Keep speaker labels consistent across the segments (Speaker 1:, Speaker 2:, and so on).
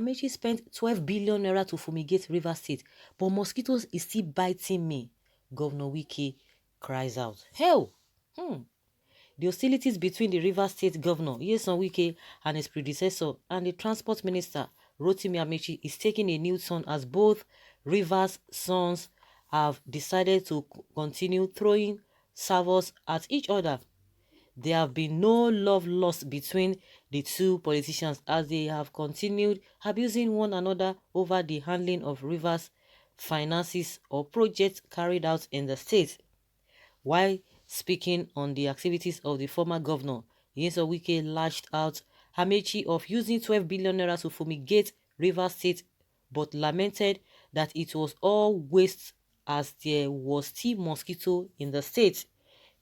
Speaker 1: Ameachi spent 12 billion naira to fumigate River State, but mosquitoes is still biting me, Governor Wike cries out. Hell! The hostilities between the River State Governor Ç촘 Wike and his predecessor and the Transport Minister Rotimi Amechi is taking a new turn as both Rivers sons have decided to continue throwing salvos at each other. There have been no love lost between the two politicians as they have continued abusing one another over the handling of Rivers' finances or projects carried out in the state. While speaking on the activities of the former governor, Ç촘 Wike lashed out Amechi of using 12 billion naira to fumigate Rivers State, but lamented that it was all waste as there was still mosquito in the state.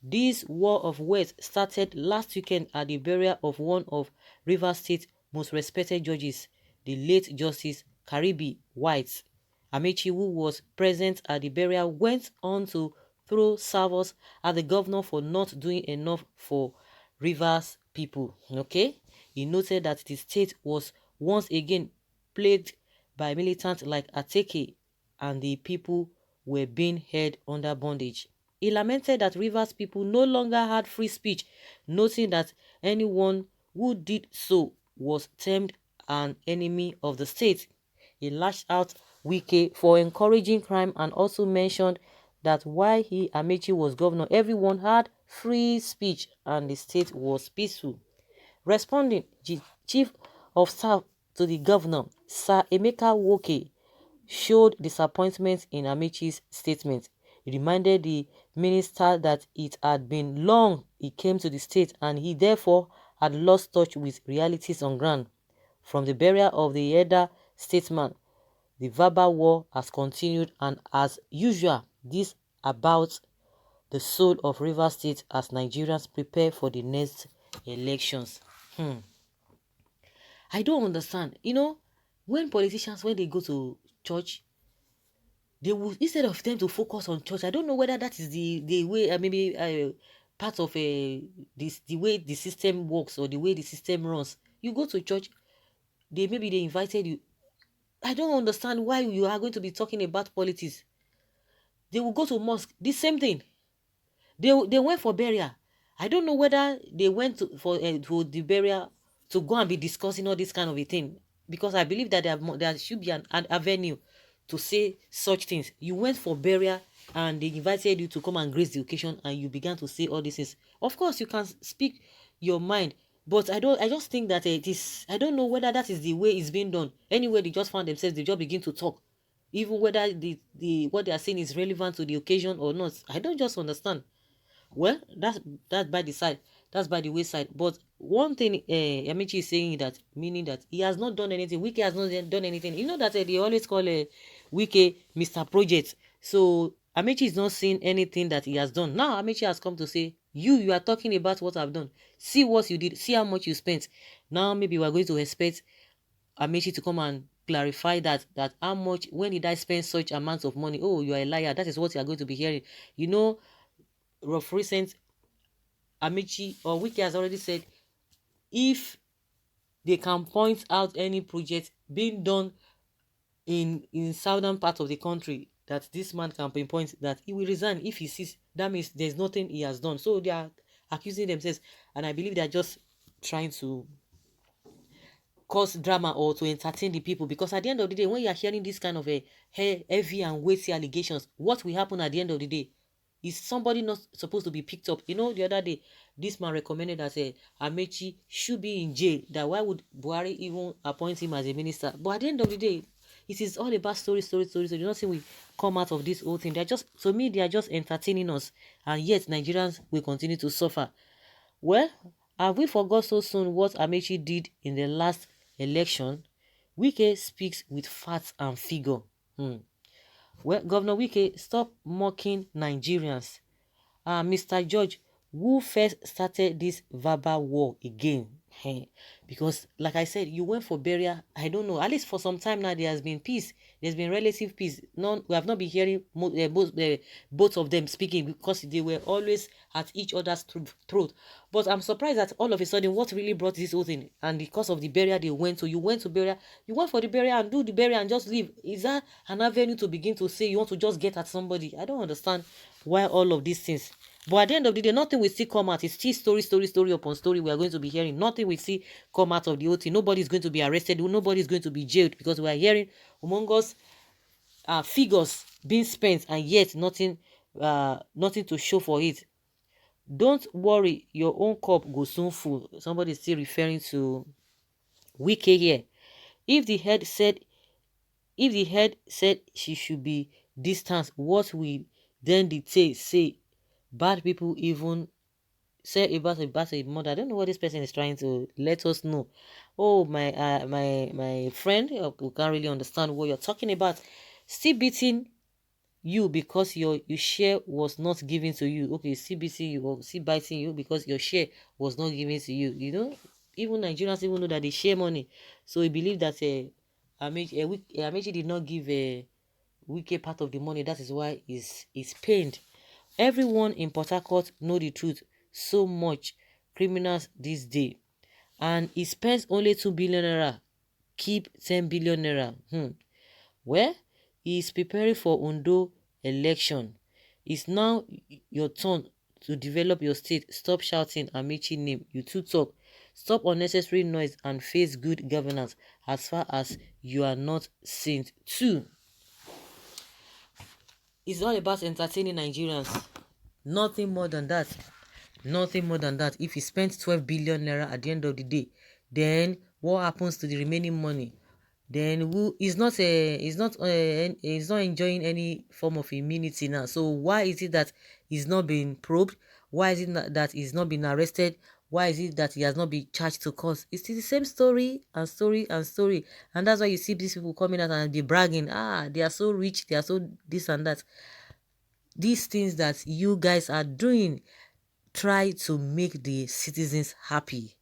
Speaker 1: This war of words started last weekend at the burial of one of Rivers State's most respected judges, the late Justice Karibi White. Amechi, who was present at the burial, went on to throw salvos at the governor for not doing enough for Rivers people. Okay, he noted that the state was once again plagued by militants like Ateke and the people were being held under bondage. He lamented that Rivers people no longer had free speech, noting that anyone who did so was termed an enemy of the state. He lashed out Wike for encouraging crime and also mentioned that while he, Amechi, was governor, everyone had free speech and the state was peaceful. Responding, the chief of staff to the governor, Sir Emeka Woke, showed disappointment in Amechi's statement. He reminded the minister that it had been long he came to the state and he therefore had lost touch with realities on ground. From the burial of the elder statesman, the verbal war has continued, and as usual, this about the soul of Rivers State as Nigerians prepare for the next elections. I don't understand. You know, when politicians, when they go to church, they will, instead of them to focus on church, I don't know whether that is the way, maybe part of this the way the system works or the way the system runs. You go to church, maybe they invited you. I don't understand why you are going to be talking about politics. They will go to mosque, the same thing. They went for burial. I don't know whether they went for the burial to go and be discussing all this kind of a thing, because I believe that there should be an avenue to say such things. You went for burial and they invited you to come and grace the occasion and you began to say all these things. Of course, you can speak your mind, but I just think that it is, I don't know whether that is the way it's being done. Anyway, they just found themselves, they just begin to talk. Even whether what they are saying is relevant to the occasion or not. I don't just understand. Well, that's by the side. That's by the wayside. But one thing Amechi is saying that, meaning that he has not done anything. Wike has not done anything. You know that they always call Wike Mr. Project. So Amechi is not saying anything that he has done. Now Amechi has come to say, you are talking about what I've done. See what you did. See how much you spent. Now maybe we are going to expect Amechi to come and clarify that how much, when did I spend such amounts of money? Oh, you are a liar. That is what you are going to be hearing. You know, of recent, Amechi or Wike has already said if they can point out any project being done in southern part of the country that this man can pinpoint, that he will resign if he sees. That means there's nothing he has done. So they are accusing themselves, and I believe they are just trying to cause drama or to entertain the people, because at the end of the day, when you are hearing this kind of a heavy and weighty allegations, what will happen at the end of the day? Is somebody not supposed to be picked up? You know, the other day, this man recommended that Amechi should be in jail. That why would Buhari even appoint him as a minister? But at the end of the day, it is all about story. So nothing will come out of this whole thing. They're just, to me, they are just entertaining us, and yet Nigerians will continue to suffer. Well, have we forgot so soon what Amechi did in the last election? Wike speaks with facts and figure. Well, Governor Wike, stop mocking Nigerians. Mr. George, who first started this verbal war again? Hey, because like I said, you went for burial. I don't know. At least for some time now, there has been peace. There's been relative peace. None. We have not been hearing both of them speaking because they were always at each other's throat. But I'm surprised that all of a sudden, what really brought this whole thing, and because of the burial they went to, you went to burial, you went for the burial and do the burial and just leave. Is that an avenue to begin to say you want to just get at somebody? I don't understand why all of these things. But at the end of the day, nothing will still come out. It's still story upon story we are going to be hearing. Nothing will still come out of the OT. Nobody is going to be arrested. Nobody is going to be jailed because we are hearing humongous figures being spent and yet nothing to show for it. Don't worry, your own cup go soon full. Somebody is still referring to Wike here. If the head said she should be distant, what will then the tail say? Bad people even say about a mother. I don't know what this person is trying to let us know. Oh, my friend, we can't really understand what you're talking about. Still beating you because your share was not given to you. Okay, still beating you or still biting you because your share was not given to you. You know, even Nigerians even know that they share money. So we believe that Ameachi did not give a Wike part of the money. That is why he's pained. Everyone in Port Harcourt know the truth. So much criminals this day. And he spends only 2 billion naira. Keep 10 billion naira. Well, he is preparing for Ondo election. It's now your turn to develop your state. Stop shouting Amechi name. You too talk. Stop unnecessary noise and face good governance as far as you are not saint too. It's all about entertaining Nigerians. Nothing more than that. Nothing more than that. If he spent 12 billion naira at the end of the day, then what happens to the remaining money? Then who is not he's not enjoying any form of immunity now. So why is it that he's not being probed? Why is it that he's not been arrested? Why is it that he has not been charged to court? It's the same story and story and story. And that's why you see these people coming out and be bragging. They are so rich, they are so this and that. These things that you guys are doing, try to make the citizens happy.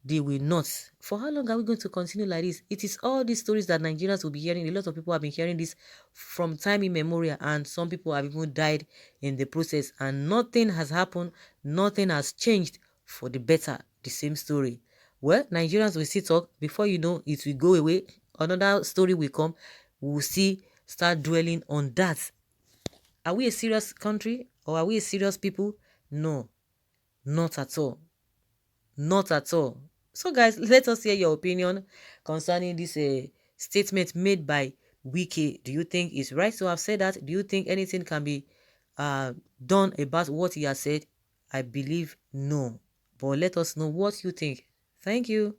Speaker 1: They will not. For how long are we going to continue like this? It is all these stories that Nigerians will be hearing. A lot of people have been hearing this from time immemorial, and some people have even died in the process, and nothing has happened, nothing has changed for the better. The same story. Well, Nigerians will still talk. Before you know, it will go away. Another story will come. We will see, start dwelling on that. Are we a serious country or are we a serious people? No, not at all. Not at all. So guys, let us hear your opinion concerning this statement made by Wike. Do you think it's right to have said that? Do you think anything can be done about what he has said? I believe no. But let us know what you think. Thank you.